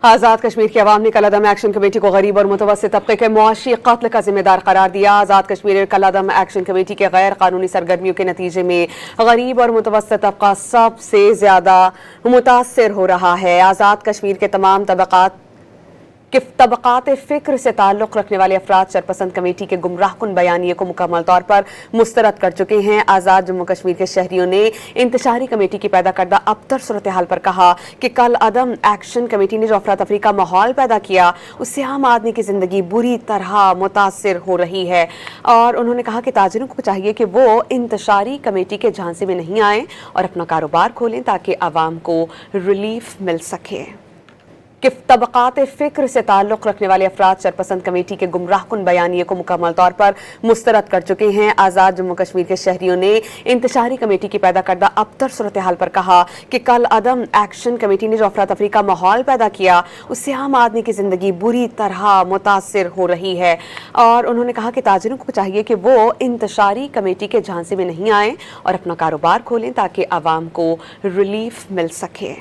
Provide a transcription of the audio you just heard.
आज़ाद कश्मीर की अवाम ने कल-अदम action committee को गरीब और मुतवस्सित तबके के मुआशी कत्ल का जिम्मेदार करार दिया। आज़ाद कश्मीर कल-अदम एक्शन कमेटी के गैर कानूनी सरगर्मियों के नतीजे में गरीब और मुतवस्सित तबका सबसे ज्यादा मुतासर हो रहा है। आज़ाद कश्मीर के तमाम तबकात फ़िक्र से ताल्लुक़ रखने वाले अफराद शरपसंद कमेटी के गुमराहकुन बयानिए को मुकम्मल तौर पर मुस्तरद कर चुके हैं। आज़ाद जम्मू कश्मीर के शहरियों ने इंतशारी कमेटी की पैदा करदा अबतर सूरत हाल पर कहा कि कल अदम एक्शन कमेटी ने जो अफरा तफरी का माहौल पैदा किया उससे आम आदमी की ज़िंदगी बुरी तरह मुतासर हो रही है। और उन्होंने कहा कि ताजिरों को चाहिए कि वो इंतशारी कमेटी के झांसे में नहीं आएँ और अपना कारोबार खोलें ताकि आवाम को रिलीफ मिल सके। तबकात फ़िक्र से ताल्लुक़ रखने वाले अफराद शरपसंद कमेटी के गुमराहकुन बयानिए को मुकम्मल तौर पर मुस्तरद कर चुके हैं। आज़ाद जम्मू कश्मीर के शहरियों ने इंतशारी कमेटी की पैदा करदा अबतर सूरत हाल पर कहा कि कल अदम एक्शन कमेटी ने जो अफरा तफरी का माहौल पैदा किया उससे आम आदमी की ज़िंदगी बुरी तरह मुतासर हो रही है। और उन्होंने कहा कि ताजिरों को चाहिए कि वो इंतशारी कमेटी के झांसे में नहीं आएँ और अपना कारोबार खोलें ताकि आवाम को रिलीफ मिल सके।